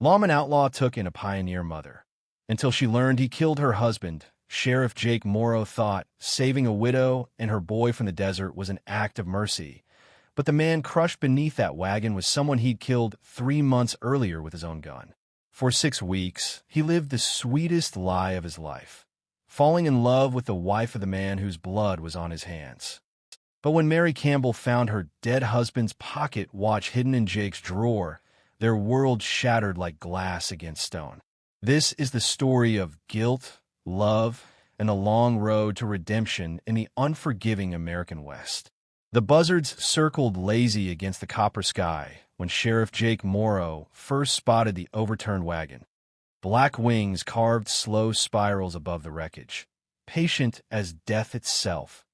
Lawman Outlaw took in a pioneer mother. Until she learned he killed her husband, Sheriff Jake Morrow thought saving a widow and her boy from the desert was an act of mercy. But the man crushed beneath that wagon was someone he'd killed 3 months earlier with his own gun. For 6 weeks, he lived the sweetest lie of his life, falling in love with the wife of the man whose blood was on his hands. But when Mary Campbell found her dead husband's pocket watch hidden in Jake's drawer, their world shattered like glass against stone. This is the story of guilt, love, and a long road to redemption in the unforgiving American West. The buzzards circled lazy against the copper sky when Sheriff Jake Morrow first spotted the overturned wagon. Black wings carved slow spirals above the wreckage, patient as death itself,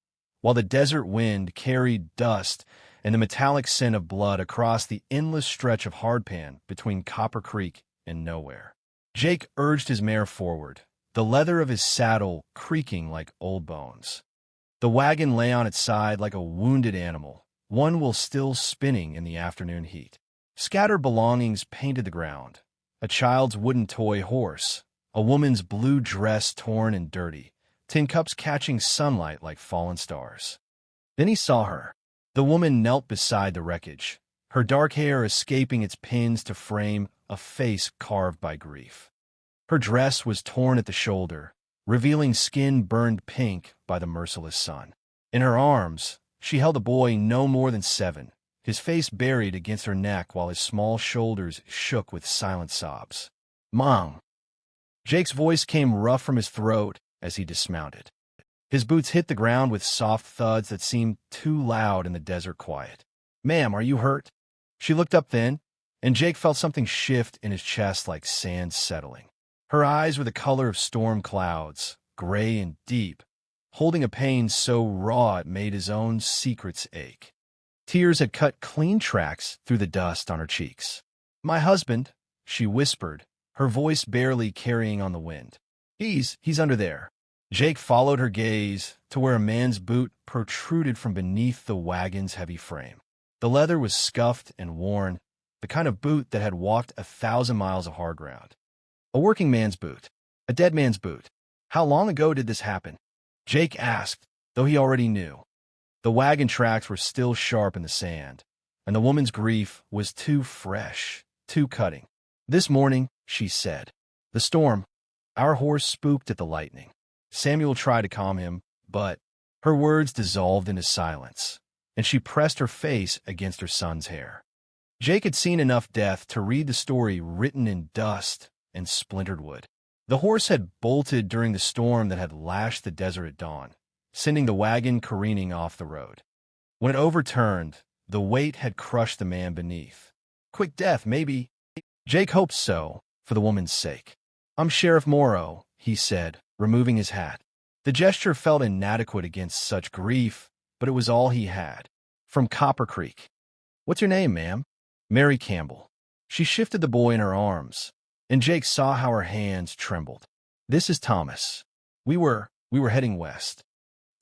while the desert wind carried dust and the metallic scent of blood across the endless stretch of hardpan between Copper Creek and nowhere. Jake urged his mare forward, the leather of his saddle creaking like old bones. The wagon lay on its side like a wounded animal, one wheel still spinning in the afternoon heat. Scattered belongings painted the ground: a child's wooden toy horse, a woman's blue dress torn and dirty, tin cups catching sunlight like fallen stars. Then he saw her. The woman knelt beside the wreckage, her dark hair escaping its pins to frame a face carved by grief. Her dress was torn at the shoulder, revealing skin burned pink by the merciless sun. In her arms, she held a boy no more than 7, his face buried against her neck while his small shoulders shook with silent sobs. "Mom!" Jake's voice came rough from his throat as he dismounted. His boots hit the ground with soft thuds that seemed too loud in the desert quiet. "Ma'am, are you hurt?" She looked up then, and Jake felt something shift in his chest like sand settling. Her eyes were the color of storm clouds, gray and deep, holding a pain so raw it made his own secrets ache. Tears had cut clean tracks through the dust on her cheeks. "My husband," she whispered, her voice barely carrying on the wind. He's under there." Jake followed her gaze to where a man's boot protruded from beneath the wagon's heavy frame. The leather was scuffed and worn, the kind of boot that had walked 1,000 miles of hard ground. A working man's boot. A dead man's boot. How long ago did this happen? Jake asked, though he already knew. The wagon tracks were still sharp in the sand, and the woman's grief was too fresh, too cutting. "This morning," she said. "The storm. Our horse spooked at the lightning." Samuel tried to calm him, but her words dissolved into silence, and she pressed her face against her son's hair. Jake had seen enough death to read the story written in dust and splintered wood. The horse had bolted during the storm that had lashed the desert at dawn, sending the wagon careening off the road. When it overturned, the weight had crushed the man beneath. Quick death, maybe. Jake hoped so, for the woman's sake. "I'm Sheriff Morrow," he said, removing his hat. The gesture felt inadequate against such grief, but it was all he had. "From Copper Creek." "What's your name, ma'am?" "Mary Campbell." She shifted the boy in her arms, and Jake saw how her hands trembled. "This is Thomas. We were heading west.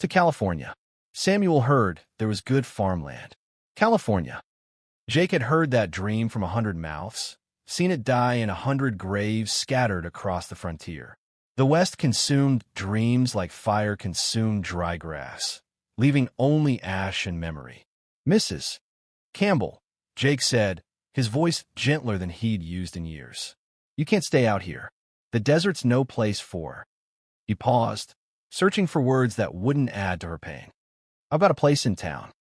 To California." Samuel heard there was good farmland. California. Jake had heard that dream from 100 mouths, seen it die in 100 graves scattered across the frontier. The West consumed dreams like fire consumed dry grass, leaving only ash and memory. "Mrs. Campbell," Jake said, his voice gentler than he'd used in years. "You can't stay out here. The desert's no place for." He paused, searching for words that wouldn't add to her pain. "I've got a place in town.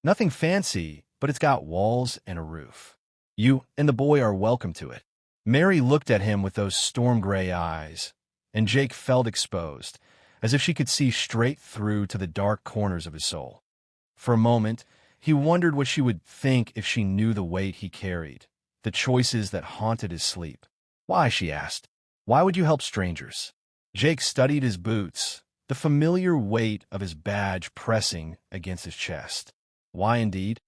Nothing fancy, but it's got walls and a roof. You and the boy are welcome to it." Mary looked at him with those storm-gray eyes, and Jake felt exposed, as if she could see straight through to the dark corners of his soul. For a moment, he wondered what she would think if she knew the weight he carried, the choices that haunted his sleep. "Why?" she asked. "Why would you help strangers?" Jake studied his boots, the familiar weight of his badge pressing against his chest. Why indeed?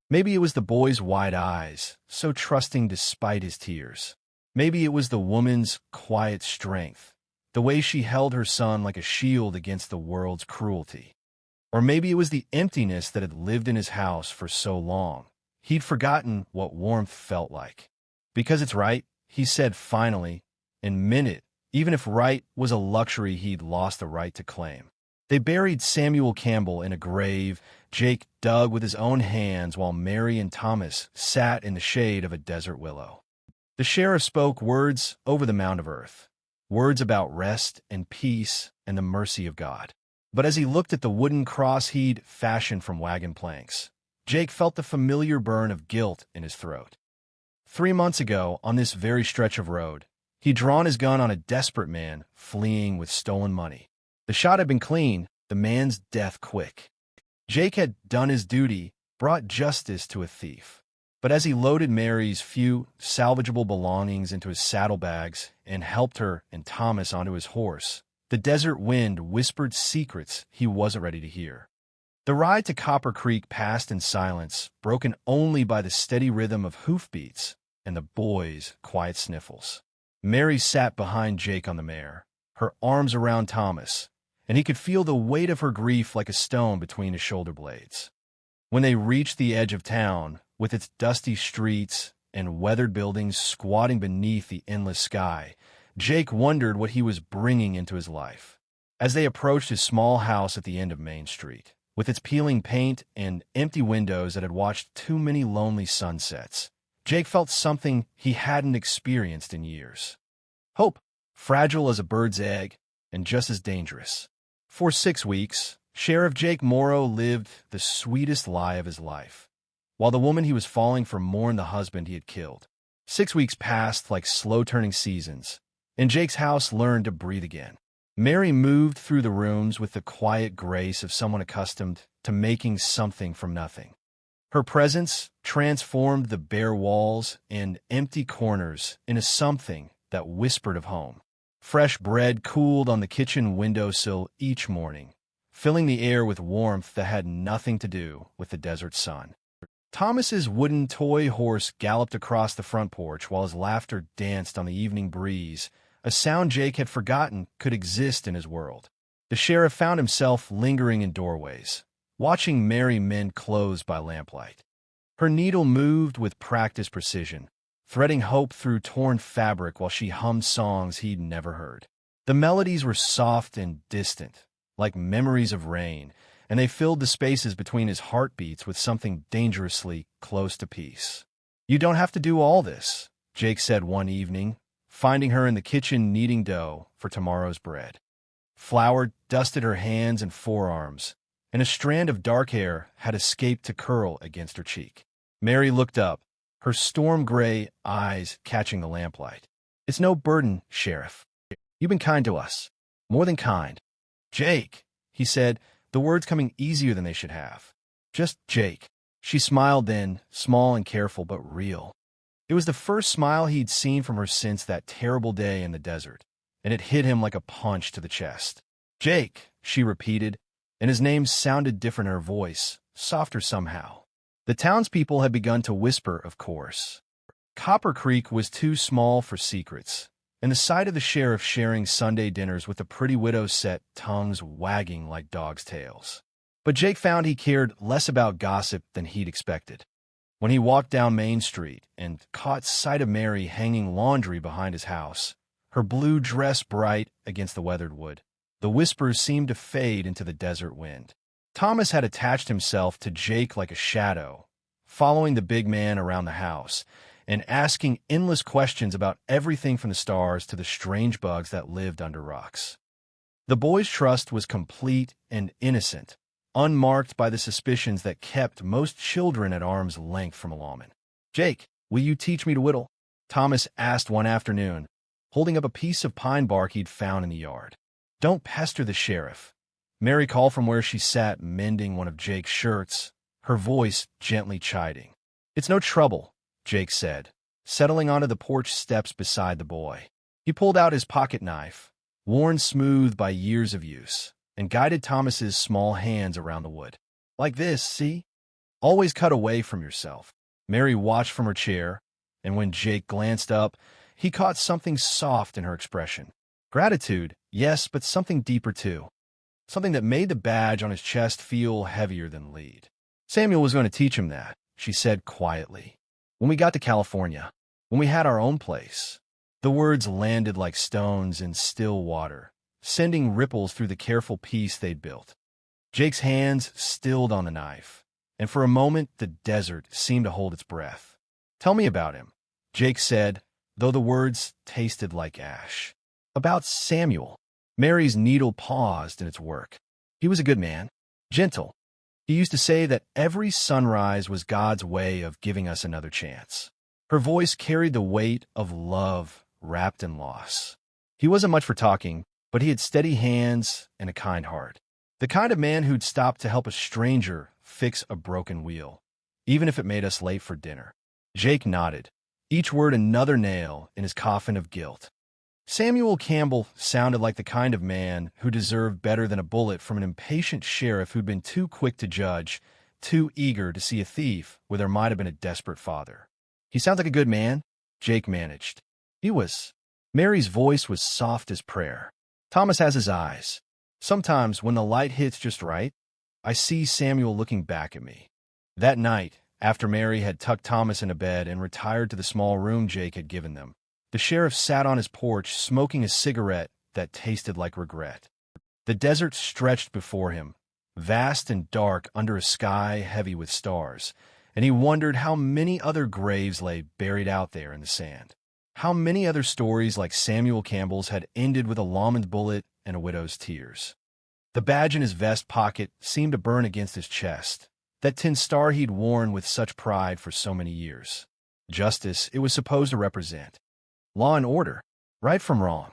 Maybe it was the boy's wide eyes, so trusting despite his tears. Maybe it was the woman's quiet strength, the way she held her son like a shield against the world's cruelty. Or maybe it was the emptiness that had lived in his house for so long, he'd forgotten what warmth felt like. "Because it's right," he said finally, and meant it, even if right was a luxury he'd lost the right to claim. They buried Samuel Campbell in a grave Jake dug with his own hands while Mary and Thomas sat in the shade of a desert willow. The sheriff spoke words over the mound of earth, words about rest and peace and the mercy of God. But as he looked at the wooden cross he'd fashioned from wagon planks, Jake felt the familiar burn of guilt in his throat. 3 months ago, on this very stretch of road, he'd drawn his gun on a desperate man fleeing with stolen money. The shot had been clean, the man's death quick. Jake had done his duty, brought justice to a thief. But as he loaded Mary's few salvageable belongings into his saddlebags and helped her and Thomas onto his horse, the desert wind whispered secrets he wasn't ready to hear. The ride to Copper Creek passed in silence, broken only by the steady rhythm of hoofbeats and the boys' quiet sniffles. Mary sat behind Jake on the mare, her arms around Thomas, and he could feel the weight of her grief like a stone between his shoulder blades. When they reached the edge of town, with its dusty streets and weathered buildings squatting beneath the endless sky, Jake wondered what he was bringing into his life. As they approached his small house at the end of Main Street, with its peeling paint and empty windows that had watched too many lonely sunsets, Jake felt something he hadn't experienced in years. Hope, fragile as a bird's egg, and just as dangerous. For 6 weeks, Sheriff Jake Morrow lived the sweetest lie of his life, while the woman he was falling for mourned the husband he had killed. 6 weeks passed like slow-turning seasons, and Jake's house learned to breathe again. Mary moved through the rooms with the quiet grace of someone accustomed to making something from nothing. Her presence transformed the bare walls and empty corners into something that whispered of home. Fresh bread cooled on the kitchen windowsill each morning, filling the air with warmth that had nothing to do with the desert sun. Thomas's wooden toy horse galloped across the front porch while his laughter danced on the evening breeze, a sound Jake had forgotten could exist in his world. The sheriff found himself lingering in doorways, watching Mary mend clothes by lamplight. Her needle moved with practiced precision, threading hope through torn fabric while she hummed songs he'd never heard. The melodies were soft and distant, like memories of rain, and they filled the spaces between his heartbeats with something dangerously close to peace. "You don't have to do all this," Jake said one evening, finding her in the kitchen kneading dough for tomorrow's bread. Flour dusted her hands and forearms, and a strand of dark hair had escaped to curl against her cheek. Mary looked up, her storm-gray eyes catching the lamplight. "It's no burden, Sheriff. You've been kind to us. More than kind." "Jake," he said, the words coming easier than they should have. "Just Jake." She smiled then, small and careful but real. It was the first smile he'd seen from her since that terrible day in the desert, and it hit him like a punch to the chest. "Jake," she repeated, and his name sounded different in her voice, softer somehow. The townspeople had begun to whisper, of course. Copper Creek was too small for secrets, and the sight of the sheriff sharing Sunday dinners with the pretty widow set tongues wagging like dogs' tails. But Jake found he cared less about gossip than he'd expected. When he walked down Main Street and caught sight of Mary hanging laundry behind his house, her blue dress bright against the weathered wood, the whispers seemed to fade into the desert wind. Thomas had attached himself to Jake like a shadow, following the big man around the house and asking endless questions about everything from the stars to the strange bugs that lived under rocks. The boy's trust was complete and innocent, unmarked by the suspicions that kept most children at arm's length from a lawman. "Jake, will you teach me to whittle?" Thomas asked one afternoon, holding up a piece of pine bark he'd found in the yard. "Don't pester the sheriff," Mary called from where she sat mending one of Jake's shirts, her voice gently chiding. "It's no trouble," Jake said, settling onto the porch steps beside the boy. He pulled out his pocket knife, worn smooth by years of use, and guided Thomas's small hands around the wood. "Like this, see? Always cut away from yourself." Mary watched from her chair, and when Jake glanced up, he caught something soft in her expression. Gratitude, yes, but something deeper too. Something that made the badge on his chest feel heavier than lead. "Samuel was going to teach him that," she said quietly. "When we got to California, when we had our own place, The words landed like stones in still water, sending ripples through the careful peace they'd built. Jake's hands stilled on the knife, and for a moment the desert seemed to hold its breath. "Tell me about him," Jake said, though the words tasted like ash. "About Samuel." Mary's needle paused in its work. "He was a good man, gentle. He used to say that every sunrise was God's way of giving us another chance." Her voice carried the weight of love wrapped in loss. "He wasn't much for talking, but he had steady hands and a kind heart. The kind of man who'd stop to help a stranger fix a broken wheel, even if it made us late for dinner." Jake nodded, each word another nail in his coffin of guilt. Samuel Campbell sounded like the kind of man who deserved better than a bullet from an impatient sheriff who'd been too quick to judge, too eager to see a thief where there might have been a desperate father. "He sounds like a good man," Jake managed. "He was." Mary's voice was soft as prayer. "Thomas has his eyes. Sometimes when the light hits just right, I see Samuel looking back at me." That night, after Mary had tucked Thomas into bed and retired to the small room Jake had given them, the sheriff sat on his porch smoking a cigarette that tasted like regret. The desert stretched before him, vast and dark under a sky heavy with stars, and he wondered how many other graves lay buried out there in the sand. How many other stories like Samuel Campbell's had ended with a lawman's bullet and a widow's tears. The badge in his vest pocket seemed to burn against his chest, that tin star he'd worn with such pride for so many years. Justice it was supposed to represent. Law and order, right from wrong.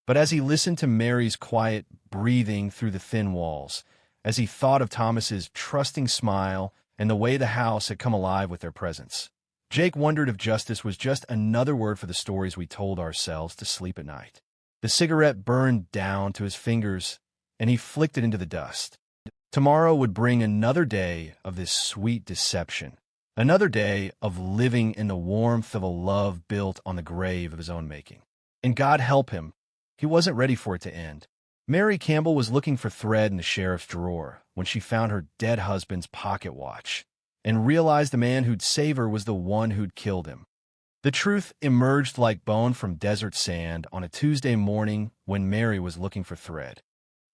But as he listened to Mary's quiet breathing through the thin walls, as he thought of Thomas's trusting smile and the way the house had come alive with their presence, Jake wondered if justice was just another word for the stories we told ourselves to sleep at night. The cigarette burned down to his fingers, and he flicked it into the dust. Tomorrow would bring another day of this sweet deception, another day of living in the warmth of a love built on the grave of his own making. And God help him, he wasn't ready for it to end. Mary Campbell was looking for thread in the sheriff's drawer when she found her dead husband's pocket watch and realized the man who'd save her was the one who'd killed him. The truth emerged like bone from desert sand on a Tuesday morning when Mary was looking for thread.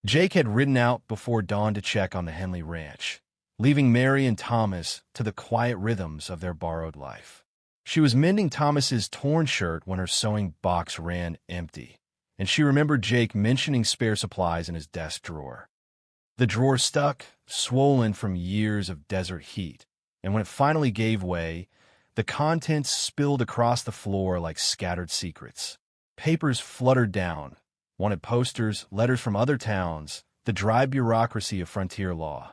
Jake had ridden out before dawn to check on the Henley Ranch, leaving Mary and Thomas to the quiet rhythms of their borrowed life. She was mending Thomas's torn shirt when her sewing box ran empty, and she remembered Jake mentioning spare supplies in his desk drawer. The drawer stuck, swollen from years of desert heat, and when it finally gave way, the contents spilled across the floor like scattered secrets. Papers fluttered down, wanted posters, letters from other towns, the dry bureaucracy of frontier law.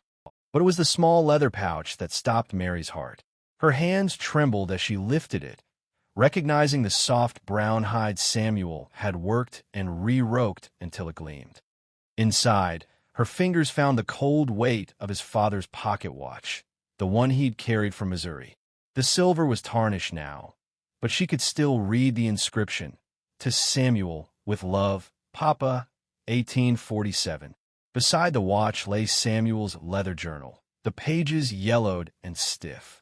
But it was the small leather pouch that stopped Mary's heart. Her hands trembled as she lifted it, recognizing the soft brown hide Samuel had worked and re-roked until it gleamed. Inside, her fingers found the cold weight of his father's pocket watch, the one he'd carried from Missouri. The silver was tarnished now, but she could still read the inscription, "To Samuel, with love, Papa, 1847. Beside the watch lay Samuel's leather journal, the pages yellowed and stiff.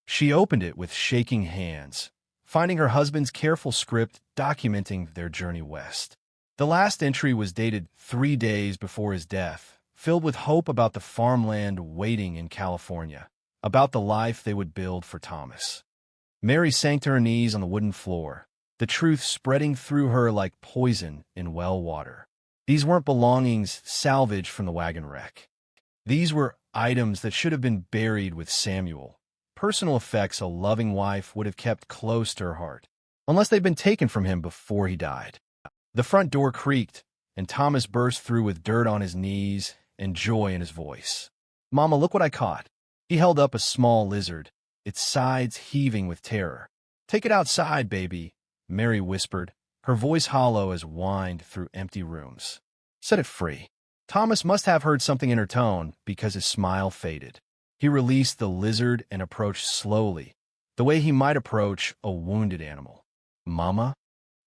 She opened it with shaking hands, finding her husband's careful script documenting their journey west. The last entry was dated 3 days before his death, filled with hope about the farmland waiting in California, about the life they would build for Thomas. Mary sank to her knees on the wooden floor, the truth spreading through her like poison in well water. These weren't belongings salvaged from the wagon wreck. These were items that should have been buried with Samuel, personal effects a loving wife would have kept close to her heart, unless they'd been taken from him before he died. The front door creaked, and Thomas burst through with dirt on his knees and joy in his voice. "Mama, look what I caught." He held up a small lizard, its sides heaving with terror. "Take it outside, baby," Mary whispered, her voice hollow as whined through empty rooms. "Set it free." Thomas must have heard something in her tone because his smile faded. He released the lizard and approached slowly, the way he might approach a wounded animal. "Mama?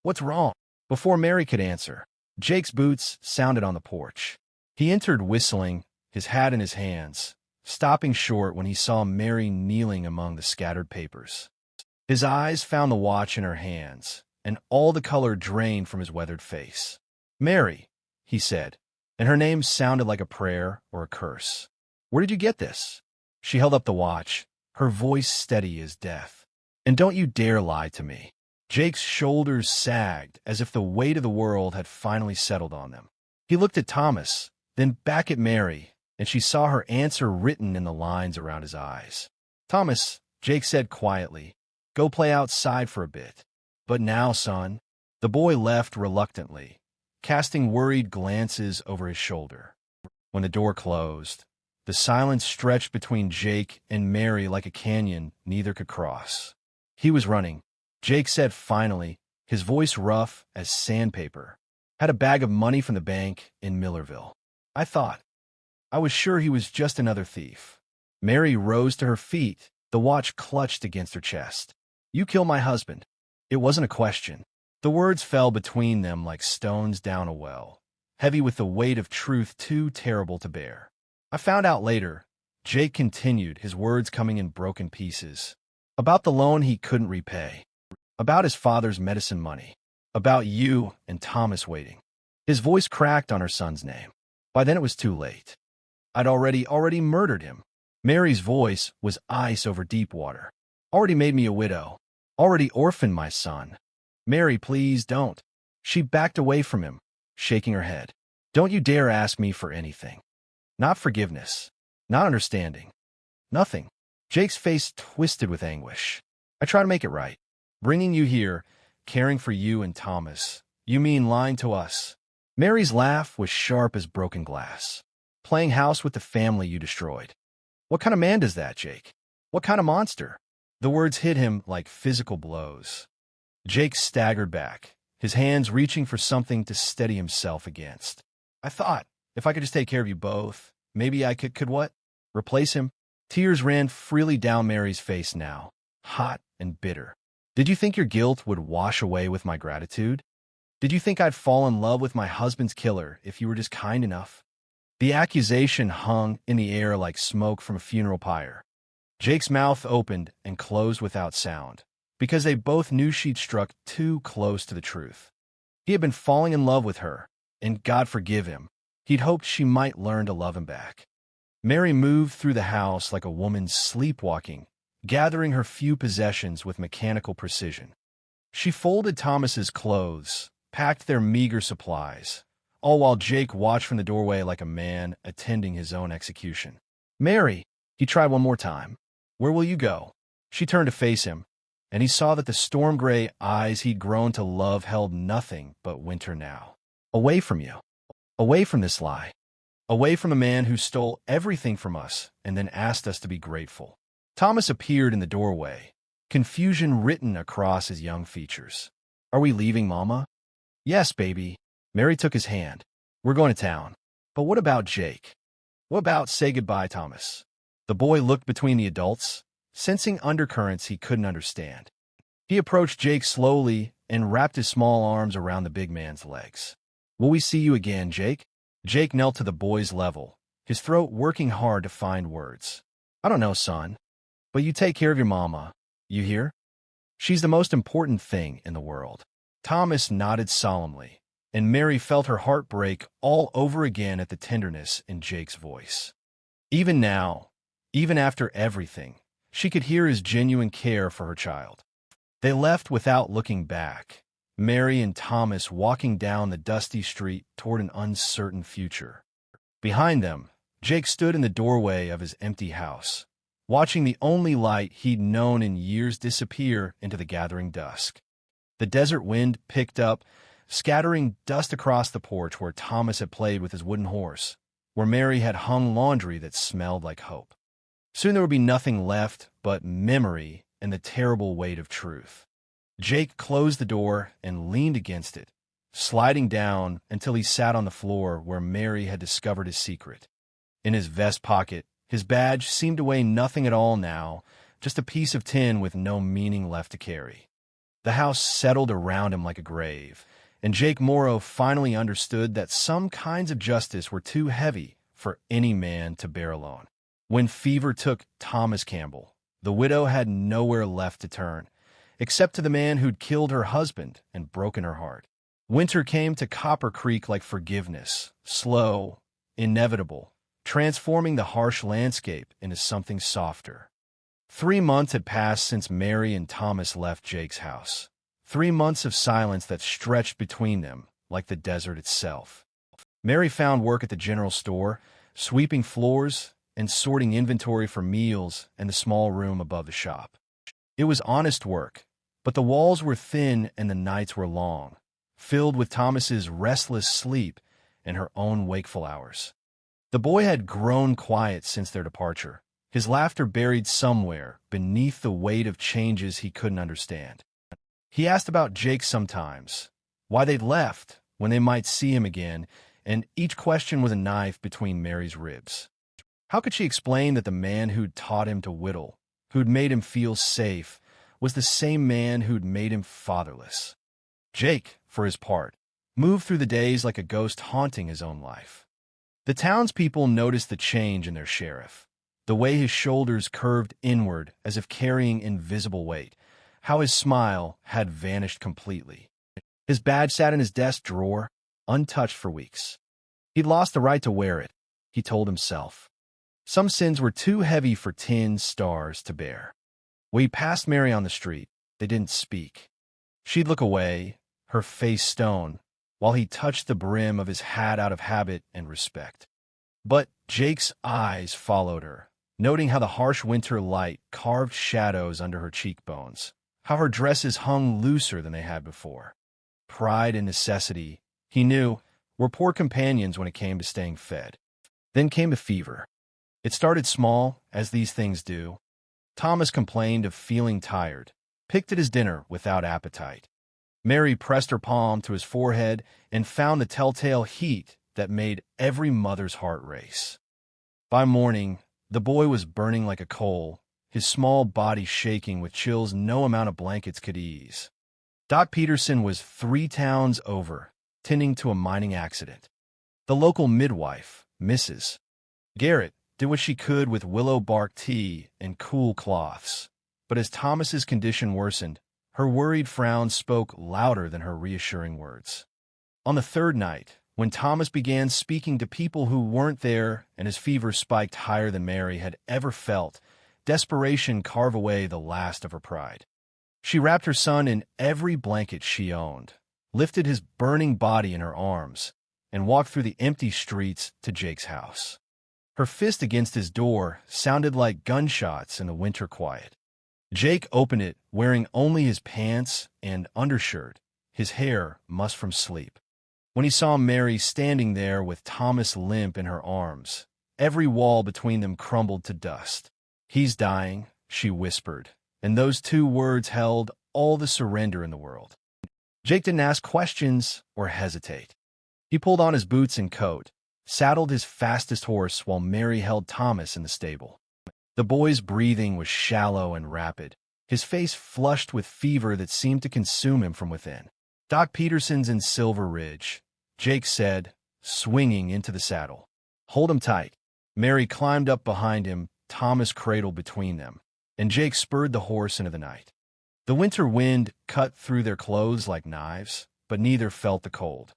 What's wrong?" Before Mary could answer, Jake's boots sounded on the porch. He entered whistling, his hat in his hands, stopping short when he saw Mary kneeling among the scattered papers. His eyes found the watch in her hands, and all the color drained from his weathered face. "Mary," he said, and her name sounded like a prayer or a curse. "Where did you get this?" She held up the watch, her voice steady as death. "And don't you dare lie to me." Jake's shoulders sagged as if the weight of the world had finally settled on them. He looked at Thomas, then back at Mary, and she saw her answer written in the lines around his eyes. "Thomas," Jake said quietly, "go play outside for a bit." "But now, son." The boy left reluctantly, casting worried glances over his shoulder. When the door closed, the silence stretched between Jake and Mary like a canyon neither could cross. "He was running," Jake said finally, his voice rough as sandpaper. "Had a bag of money from the bank in Millerville. I was sure he was just another thief." Mary rose to her feet, the watch clutched against her chest. "You killed my husband." It wasn't a question. The words fell between them like stones down a well, heavy with the weight of truth too terrible to bear. "I found out later," Jake continued, his words coming in broken pieces, "about the loan he couldn't repay, about his father's medicine money, about you and Thomas waiting." His voice cracked on her son's name. "By then it was too late. I'd already murdered him." Mary's voice was ice over deep water. "Already made me a widow. Already orphaned my son." "Mary, please don't." She backed away from him, shaking her head. "Don't you dare ask me for anything. Not forgiveness. Not understanding. Nothing." Jake's face twisted with anguish. "I try to make it right. Bringing you here, caring for you and Thomas. You mean lying to us?" Mary's laugh was sharp as broken glass. "Playing house with the family you destroyed. What kind of man does that, Jake? What kind of monster?" The words hit him like physical blows. Jake staggered back, his hands reaching for something to steady himself against. "I thought, if I could just take care of you both, maybe I could what? Replace him?" Tears ran freely down Mary's face now, hot and bitter. "Did you think your guilt would wash away with my gratitude? Did you think I'd fall in love with my husband's killer if you were just kind enough?" The accusation hung in the air like smoke from a funeral pyre. Jake's mouth opened and closed without sound, because they both knew she'd struck too close to the truth. He had been falling in love with her, and God forgive him, he'd hoped she might learn to love him back. Mary moved through the house like a woman sleepwalking, gathering her few possessions with mechanical precision. She folded Thomas's clothes, packed their meager supplies, all while Jake watched from the doorway like a man attending his own execution. "Mary," he tried one more time, "where will you go?" She turned to face him, and he saw that the storm-gray eyes he'd grown to love held nothing but winter now. "Away from you. Away from this lie. Away from the man who stole everything from us and then asked us to be grateful." Thomas appeared in the doorway, confusion written across his young features. "Are we leaving, Mama?" "Yes, baby." Mary took his hand. "We're going to town." "But what about Jake? What about say goodbye, Thomas?" The boy looked between the adults, sensing undercurrents he couldn't understand. He approached Jake slowly and wrapped his small arms around the big man's legs. "Will we see you again, Jake?" Jake knelt to the boy's level, his throat working hard to find words. "I don't know, son. But you take care of your mama. You hear? She's the most important thing in the world." Thomas nodded solemnly, and Mary felt her heart break all over again at the tenderness in Jake's voice. Even now, even after everything, she could hear his genuine care for her child. They left without looking back, Mary and Thomas walking down the dusty street toward an uncertain future. Behind them, Jake stood in the doorway of his empty house, watching the only light he'd known in years disappear into the gathering dusk. The desert wind picked up, scattering dust across the porch where Thomas had played with his wooden horse, where Mary had hung laundry that smelled like hope. Soon there would be nothing left but memory and the terrible weight of truth. Jake closed the door and leaned against it, sliding down until he sat on the floor where Mary had discovered his secret. In his vest pocket, his badge seemed to weigh nothing at all now, just a piece of tin with no meaning left to carry. The house settled around him like a grave, and Jake Morrow finally understood that some kinds of justice were too heavy for any man to bear alone. When fever took Thomas Campbell, the widow had nowhere left to turn, except to the man who'd killed her husband and broken her heart. Winter came to Copper Creek like forgiveness, slow, inevitable, transforming the harsh landscape into something softer. 3 months had passed since Mary and Thomas left Jake's house. 3 months of silence that stretched between them like the desert itself. Mary found work at the general store, sweeping floors and sorting inventory for meals in the small room above the shop. It was honest work, but the walls were thin and the nights were long, filled with Thomas's restless sleep and her own wakeful hours. The boy had grown quiet since their departure, his laughter buried somewhere beneath the weight of changes he couldn't understand. He asked about Jake sometimes, why they'd left, when they might see him again, and each question was a knife between Mary's ribs. How could she explain that the man who'd taught him to whittle, who'd made him feel safe, was the same man who'd made him fatherless? Jake, for his part, moved through the days like a ghost haunting his own life. The townspeople noticed the change in their sheriff, the way his shoulders curved inward as if carrying invisible weight, how his smile had vanished completely. His badge sat in his desk drawer, untouched for weeks. He'd lost the right to wear it, he told himself. Some sins were too heavy for tin stars to bear. When he passed Mary on the street, they didn't speak. She'd look away, her face stone, while he touched the brim of his hat out of habit and respect. But Jake's eyes followed her, noting how the harsh winter light carved shadows under her cheekbones, how her dresses hung looser than they had before. Pride and necessity, he knew, were poor companions when it came to staying fed. Then came a fever. It started small, as these things do. Thomas complained of feeling tired, picked at his dinner without appetite. Mary pressed her palm to his forehead and found the telltale heat that made every mother's heart race. By morning, the boy was burning like a coal, his small body shaking with chills no amount of blankets could ease. Doc Peterson was 3 towns over, tending to a mining accident. The local midwife, Mrs. Garrett, did what she could with willow bark tea and cool cloths, but as Thomas's condition worsened, her worried frown spoke louder than her reassuring words. On the 3rd night, when Thomas began speaking to people who weren't there and his fever spiked higher than Mary had ever felt, desperation carved away the last of her pride. She wrapped her son in every blanket she owned, lifted his burning body in her arms, and walked through the empty streets to Jake's house. Her fist against his door sounded like gunshots in the winter quiet. Jake opened it wearing only his pants and undershirt, his hair mussed from sleep. When he saw Mary standing there with Thomas limp in her arms, every wall between them crumbled to dust. "He's dying," she whispered, and those 2 words held all the surrender in the world. Jake didn't ask questions or hesitate. He pulled on his boots and coat, saddled his fastest horse while Mary held Thomas in the stable. The boy's breathing was shallow and rapid, his face flushed with fever that seemed to consume him from within. "Doc Peterson's in Silver Ridge," Jake said, swinging into the saddle. "Hold him tight." Mary climbed up behind him, Thomas cradled between them, and Jake spurred the horse into the night. The winter wind cut through their clothes like knives, but neither felt the cold.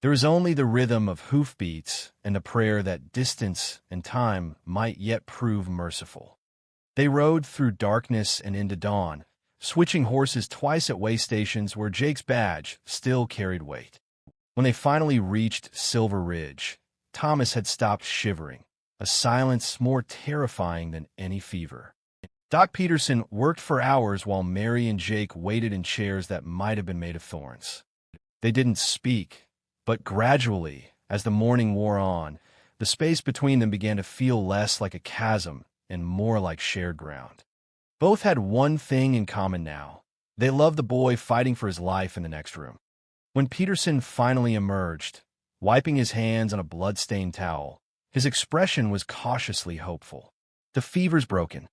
There was only the rhythm of hoofbeats and the prayer that distance and time might yet prove merciful. They rode through darkness and into dawn, switching horses twice at way stations where Jake's badge still carried weight. When they finally reached Silver Ridge, Thomas had stopped shivering, a silence more terrifying than any fever. Doc Peterson worked for hours while Mary and Jake waited in chairs that might have been made of thorns. They didn't speak, but gradually, as the morning wore on, the space between them began to feel less like a chasm and more like shared ground. Both had one thing in common now. They loved the boy fighting for his life in the next room. When Peterson finally emerged, wiping his hands on a blood-stained towel, his expression was cautiously hopeful. "The fever's broken.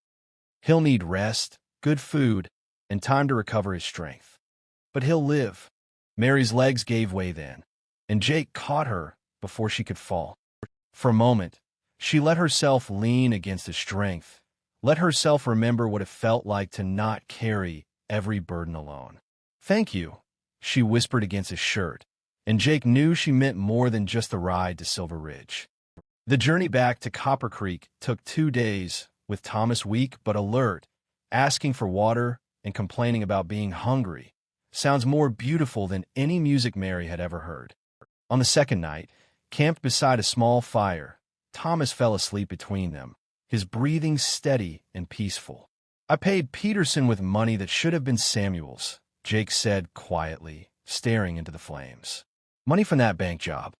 He'll need rest, good food, and time to recover his strength. But he'll live." Mary's legs gave way then, and Jake caught her before she could fall. For a moment, she let herself lean against his strength, let herself remember what it felt like to not carry every burden alone. "Thank you," she whispered against his shirt, and Jake knew she meant more than just the ride to Silver Ridge. The journey back to Copper Creek took 2 days, with Thomas weak but alert, asking for water and complaining about being hungry. Sounds more beautiful than any music Mary had ever heard. On the second night, camped beside a small fire, Thomas fell asleep between them, his breathing steady and peaceful. "I paid Peterson with money that should have been Samuel's," Jake said quietly, staring into the flames. "Money from that bank job.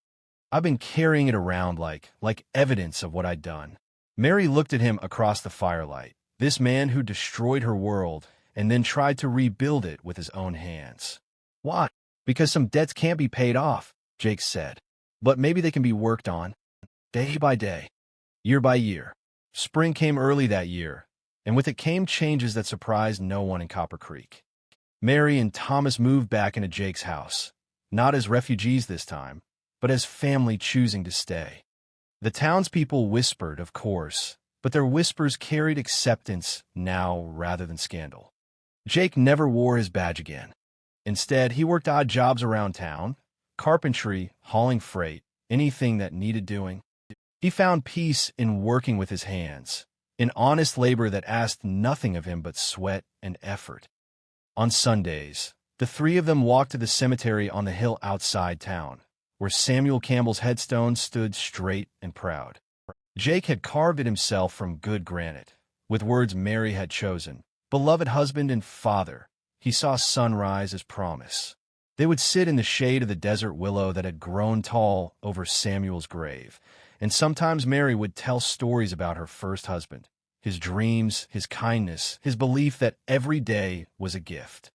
I've been carrying it around like evidence of what I'd done." Mary looked at him across the firelight, this man who destroyed her world and then tried to rebuild it with his own hands. "Why?" "Because some debts can't be paid off," Jake said. "But maybe they can be worked on, day by day, year by year." Spring came early that year, and with it came changes that surprised no one in Copper Creek. Mary and Thomas moved back into Jake's house, not as refugees this time, but as family choosing to stay. The townspeople whispered, of course, but their whispers carried acceptance now rather than scandal. Jake never wore his badge again. Instead, he worked odd jobs around town, carpentry, hauling freight, anything that needed doing. He found peace in working with his hands, in honest labor that asked nothing of him but sweat and effort. On Sundays, the three of them walked to the cemetery on the hill outside town, where Samuel Campbell's headstone stood straight and proud. Jake had carved it himself from good granite, with words Mary had chosen. "Beloved husband and father," he saw sunrise as promise. They would sit in the shade of the desert willow that had grown tall over Samuel's grave, and sometimes Mary would tell stories about her first husband, his dreams, his kindness, his belief that every day was a gift.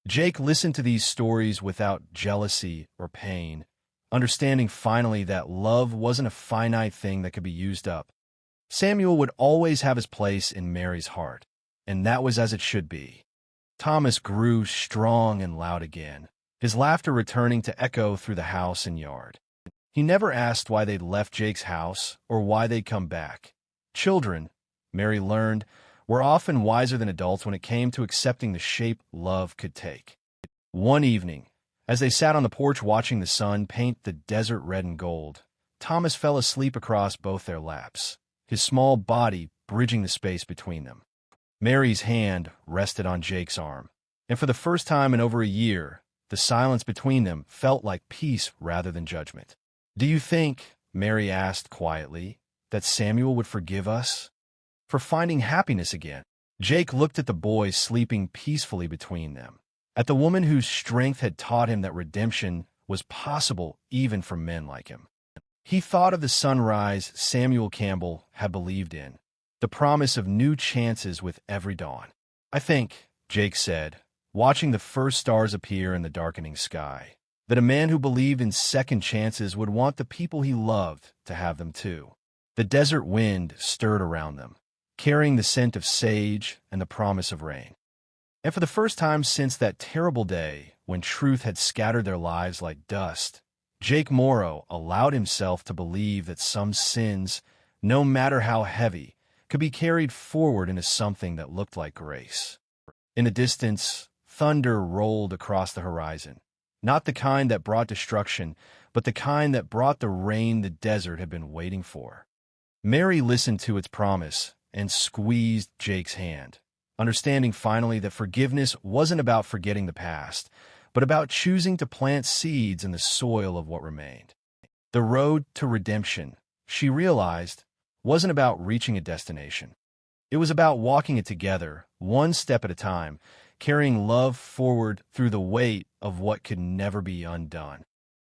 Jake listened to these stories without jealousy or pain, understanding finally that love wasn't a finite thing that could be used up. Samuel would always have his place in Mary's heart, and that was as it should be. Thomas grew strong and loud again, his laughter returning to echo through the house and yard. He never asked why they'd left Jake's house or why they'd come back. Children, Mary learned, were often wiser than adults when it came to accepting the shape love could take. One evening, as they sat on the porch watching the sun paint the desert red and gold, Thomas fell asleep across both their laps, his small body bridging the space between them. Mary's hand rested on Jake's arm, and for the first time in over a year, the silence between them felt like peace rather than judgment. "Do you think," Mary asked quietly, "that Samuel would forgive us for finding happiness again?" Jake looked at the boys sleeping peacefully between them, at the woman whose strength had taught him that redemption was possible even for men like him. He thought of the sunrise Samuel Campbell had believed in, the promise of new chances with every dawn. "I think," Jake said, watching the first stars appear in the darkening sky, "that a man who believed in second chances would want the people he loved to have them too." The desert wind stirred around them, carrying the scent of sage and the promise of rain. And for the first time since that terrible day when truth had scattered their lives like dust, Jake Morrow allowed himself to believe that some sins, no matter how heavy, could be carried forward into something that looked like grace. In the distance, thunder rolled across the horizon, not the kind that brought destruction, but the kind that brought the rain the desert had been waiting for. Mary listened to its promise and squeezed Jake's hand, understanding finally that forgiveness wasn't about forgetting the past, but about choosing to plant seeds in the soil of what remained. The road to redemption, she realized, wasn't about reaching a destination. It was about walking it together, one step at a time, carrying love forward through the weight of what could never be undone.